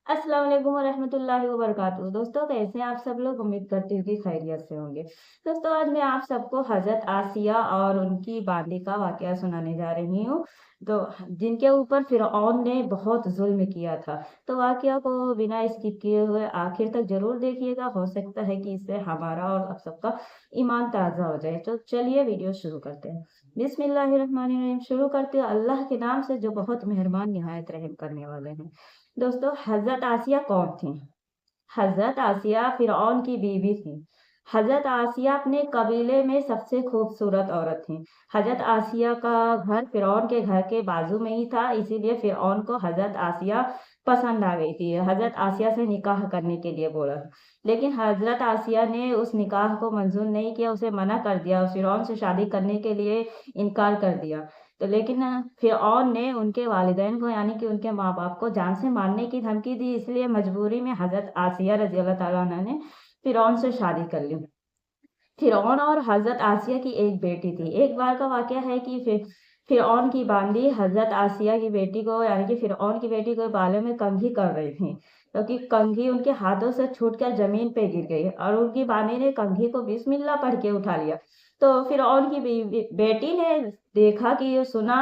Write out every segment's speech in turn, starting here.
अस्सलाम वालेकुम रहमतुल्लाहि व बरकातुहू। दोस्तों, कैसे हैं आप सब लोग? उम्मीद करती हूँ कि खैरियत से होंगे। दोस्तों, आज मैं आप सबको हज़रत आसिया और उनकी बांदी का वाक़या सुनाने जा रही हूँ। तो जिनके ऊपर फ़िरऔन ने बहुत ज़ुल्म किया था। तो वाक़या को बिना स्किप किए हुए आखिर तक ज़रूर देखिएगा। हो सकता है कि इससे हमारा और आप सबका ईमान ताज़ा हो जाए। तो चलिए वीडियो शुरू करते हैं। बिस्मिल्लाहिर्रहमानिर्रहीम। शुरू करते हैं अल्लाह के नाम से जो बहुत मेहरबान निहायत रहम करने वाले हैं। दोस्तों, हज़रत आसिया कौन थीं? हज़रत आसिया फ़िरऔन की बीवी थीं। हज़रत आसिया अपने कबीले में सबसे खूबसूरत औरत थीं। हज़रत आसिया का घर फ़िरऔन के घर के बाजू में ही था, इसीलिए फ़िरऔन को हज़रत आसिया पसंद आ गई थी। हज़रत आसिया से निकाह करने के लिए बोला। लेकिन हज़रत आसिया ने उस निकाह को मंज़ूर नहीं किया, उसे मना कर दिया, फ़िरऔन से शादी करने के लिए इनकार कर दिया। तो लेकिन फ़िरऔन ने उनके वालिदैन को यानी कि उनके माँ-बाप को जान से मारने की धमकी दी, इसलिए मजबूरी में हज़रत आसिया रज़ी अल्लाह तआला अन्हा ने फ़िरऔन से शादी कर ली। फ़िरऔन और हज़रत आसिया की एक बेटी थी। एक बार का वाक़या है कि फ़िरऔन की बांदी हज़रत आसिया की बेटी को यानी कि फ़िरऔन की बेटी को बालों में कंघी कर रही थी, क्योंकि कंघी उनके हाथों से छूटकर ज़मीन पे गिर गई और उनकी बांदी ने कंघी को बिस्मिल्लाह पढ़ के उठा लिया। तो फ़िरऔन की बेटी ने देखा कि सुना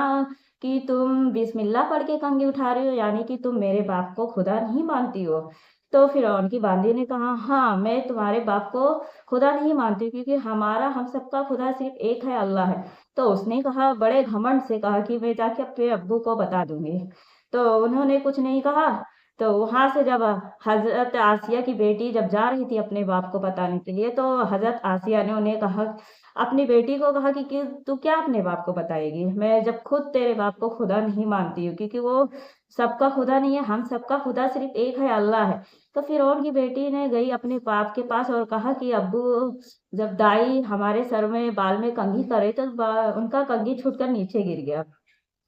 कि तुम बिस्मिल्लाह पढ़ के कंघी उठा रही हो, यानी कि तुम मेरे बाप को खुदा नहीं मानती हो। तो फ़िरऔन की बांदी ने कहा, हाँ, मैं तुम्हारे बाप को खुदा नहीं मानती, क्योंकि हमारा हम सबका खुदा सिर्फ एक है, अल्लाह है। तो उसने कहा, बड़े घमंड से कहा कि मैं जाके अपने अब्बू को बता दूंगी। तो उन्होंने कुछ नहीं कहा। तो वहां से जब हजरत आसिया की बेटी जब जा रही थी अपने बाप को बताने के लिए, तो हजरत आसिया ने उन्हें कहा, अपनी बेटी को कहा कि तू क्या अपने बाप को बताएगी, मैं जब खुद तेरे बाप को खुदा नहीं मानती हूँ, क्योंकि वो सबका खुदा नहीं है, हम सबका खुदा सिर्फ एक है, अल्लाह है। तो फ़िरऔन की बेटी ने गई अपने बाप के पास और कहा कि अब्बू, जब दाई हमारे सर में बाल में कंघी करे तो उनका कंघी छूटकर नीचे गिर गया।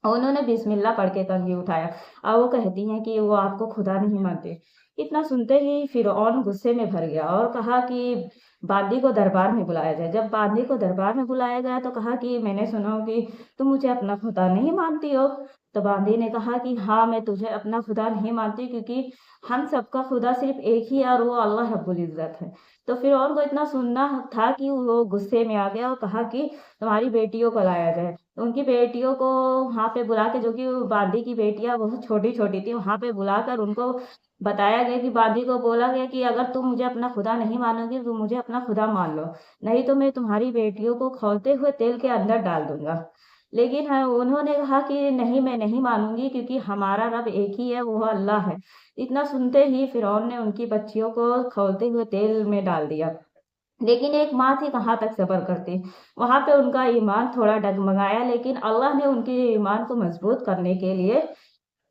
उन्होंने बिस्मिल्लाह पढ़ के कंघी उठाया और वो कहती हैं कि वो आपको खुदा नहीं मानते। इतना सुनते ही फ़िरऔन गुस्से में भर गया और कहा कि बांदी को दरबार में बुलाया जाए। जब बांदी को दरबार में बुलाया गया तो कहा कि मैंने सुना हो कि तुम मुझे अपना खुदा नहीं मानती हो। तो बांदी ने कहा कि हाँ, मैं तुझे अपना खुदा नहीं मानती, क्योंकि हम सबका खुदा सिर्फ एक ही है और वो अल्लाह रब्बुल इज़्ज़त है। तो फ़िरऔन को इतना सुनना था कि वो गुस्से में आ गया और कहा कि तुम्हारी बेटियों को लाया जाए। तो उनकी बेटियों को वहाँ पे बुला के, जो कि बांदी की बेटियाँ बहुत छोटी-छोटी थी, वहाँ पे बुलाकर उनको बताया गया कि बांदी को बोला गया कि अगर तुम मुझे अपना खुदा नहीं मानोगी, तो मुझे अपना खुदा मान लो, नहीं तो मैं तुम्हारी बेटियों को खौलते हुए तेल के अंदर डाल दूँगा। लेकिन उन्होंने कहा कि नहीं, मैं नहीं मानूँगी, क्योंकि हमारा रब एक ही है, वो अल्लाह है। इतना सुनते ही फ़िरऔन ने उनकी बच्चियों को खौलते हुए तेल में डाल दिया। लेकिन एक माँ थी, कहाँ तक सब्र करती। वहाँ पे उनका ईमान थोड़ा डगमगाया, लेकिन अल्लाह ने उनके ईमान को मज़बूत करने के लिए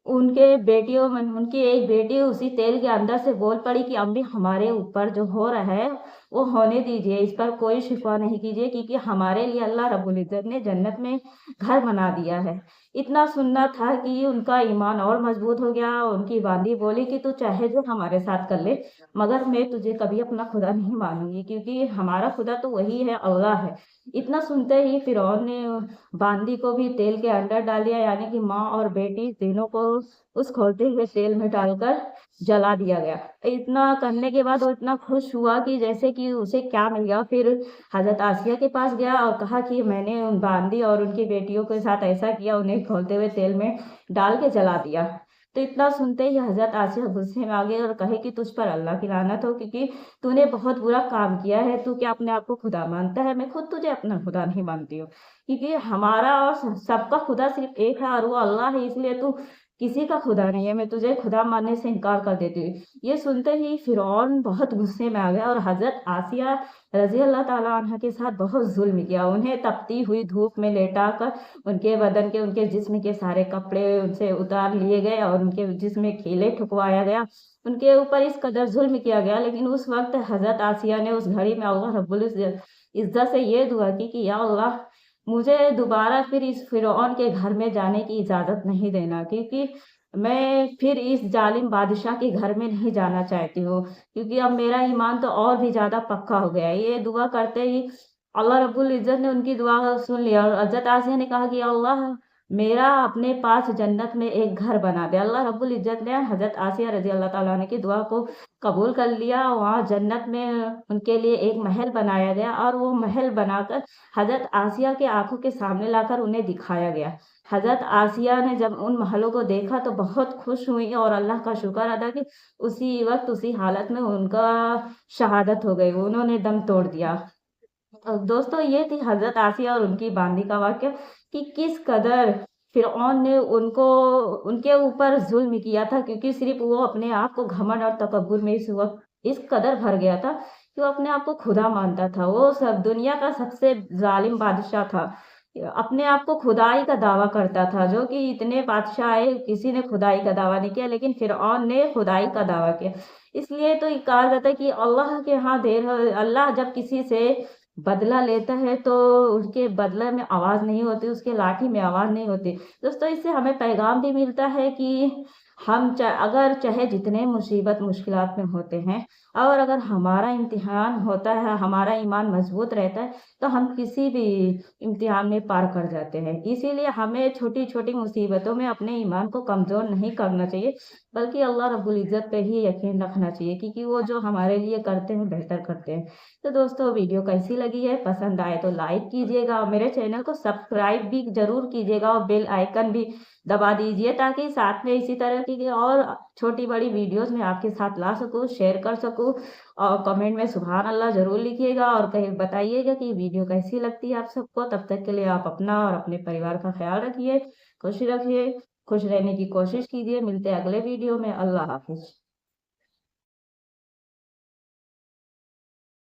उनके बेटियों में उनकी एक बेटी उसी तेल के अंदर से बोल पड़ी कि अम्मी, हमारे ऊपर जो हो रहा है वो होने दीजिए, इस पर कोई शिकवा नहीं कीजिए, क्योंकि हमारे लिए अल्लाह रब्बुल इज़्ज़त ने जन्नत में घर बना दिया है। इतना सुनना था कि उनका ईमान और मजबूत हो गया। उनकी बांदी बोली कि तू चाहे जो हमारे साथ कर ले, मगर मैं तुझे कभी अपना खुदा नहीं मानूंगी, क्योंकि हमारा खुदा तो वही है, अल्लाह है। इतना सुनते ही फिरौन ने बांदी को भी तेल के अंदर डाल दिया, यानी कि माँ और बेटी तीनों को उस खौलते हुए तेल में डालकर जला दिया गया। इतना करने के बाद वो इतना खुश हुआ कि जैसे कि उसे क्या मिल गया। फिर हज़रत आसिया के पास गया और कहा कि मैंने उन बांदी और उनकी बेटियों के साथ ऐसा किया, उन्हें खौलते हुए तेल में डाल के जला दिया। तो इतना सुनते ही हज़रत आसिया गुस्से में आ गई और कहे कि तुझ पर अल्लाह की लानत हो, क्योंकि तूने बहुत बुरा काम किया है। तू क्या अपने आप को खुदा मानता है? मैं खुद तुझे अपना खुदा नहीं मानती हूँ, क्योंकि हमारा और सबका खुदा सिर्फ एक है और वो अल्लाह है, इसलिए तू किसी का खुदा नहीं है। मैं तुझे खुदा मानने से इनकार कर देती हूँ। ये सुनते ही फिरौन बहुत गुस्से में आ गया और हज़रत आसिया रज़ी अल्लाह ताला अन्हा के साथ बहुत ज़ुल्म किया। उन्हें तपती हुई धूप में लेटाकर उनके बदन के, उनके जिस्म के सारे कपड़े उनसे उतार लिए गए और उनके जिस्म में कीलें ठुकवाया गया। उनके ऊपर इस कदर ज़ुल्म किया गया, लेकिन उस वक़्त हज़रत आसिया ने उस घड़ी में अल्लाह रब्बुल इज़्ज़त से ये दुआ की कि या अल्लाह, मुझे दोबारा फिर इस फ़िरऔन के घर में जाने की इजाज़त नहीं देना, क्योंकि मैं फिर इस ज़ालिम बादशाह के घर में नहीं जाना चाहती हूँ, क्योंकि अब मेरा ईमान तो और भी ज़्यादा पक्का हो गया है। ये दुआ करते ही अल्लाह रब्बुल इज़्ज़त ने उनकी दुआ सुन लिया और हज़रत आसिया ने कहा कि या अल्लाह, मेरा अपने पास जन्नत में एक घर बना दे। अल्लाह रब्बुल इज़्ज़त ने हज़रत आसिया रज़ी अल्लाह ताला अन्हा की दुआ को कबूल कर लिया। वहाँ जन्नत में उनके लिए एक महल बनाया गया और वो महल बनाकर हज़रत आसिया की आँखों के सामने लाकर उन्हें दिखाया गया। हज़रत आसिया ने जब उन महलों को देखा तो बहुत खुश हुईं और अल्लाह का शुक्र अदा की। उसी वक़्त उसी हालत में उनका शहादत हो गई, उन्होंने दम तोड़ दिया। दोस्तों ये थी हज़रत आसिया और उनकी बांदी का वाक़या कि किस कदर फ़िरऔन ने उनके ऊपर ज़ुल्म किया था, क्योंकि सिर्फ़ वो अपने आप को घमंड और तकब्बुर में इस वक़्त इस कदर भर गया था कि वो अपने आप को खुदा मानता था। वो सब दुनिया का सबसे ज़ालिम बादशाह था। अपने आप को खुदाई का दावा करता था, जो कि इतने बादशाह आए, किसी ने खुदाई का दावा नहीं किया, लेकिन फ़िरऔन ने खुदाई का दावा किया। इसलिए तो ये कहा जाता है कि अल्लाह के यहाँ देर हो अल्लाह जब किसी से बदला लेता है तो उसके बदले में आवाज़ नहीं होती, उसके लाठी में आवाज़ नहीं होती। दोस्तों इससे हमें पैगाम भी मिलता है कि हम अगर चाहे जितने मुसीबत मुश्किलात में होते हैं और अगर हमारा इम्तिहान होता है, हमारा ईमान मज़बूत रहता है, तो हम किसी भी इम्तिहान में पार कर जाते हैं। इसीलिए हमें छोटी-छोटी मुसीबतों में अपने ईमान को कमज़ोर नहीं करना चाहिए, बल्कि अल्लाह रब्बुल इज़्ज़त पे ही यकीन रखना चाहिए, क्योंकि वो जो हमारे लिए करते हैं, बेहतर करते हैं। तो दोस्तों वीडियो कैसी लगी है? पसंद आए तो लाइक कीजिएगा और मेरे चैनल को सब्सक्राइब भी ज़रूर कीजिएगा और बेल आइकन भी दबा दीजिए, ताकि साथ में इसी तरह की और छोटी-बड़ी वीडियोज़ मैं आपके साथ ला सकूँ, शेयर कर सकूँ। और कमेंट में सुभान अल्लाह ज़रूर लिखिएगा और कहीं बताइएगा कि वीडियो कैसी लगती है आप सबको। तब तक के लिए आप अपना और अपने परिवार का ख़्याल रखिए, खुश रखिए, खुश रहने की कोशिश कीजिए। मिलते हैं अगले वीडियो में। अल्लाह हाफ़िज़।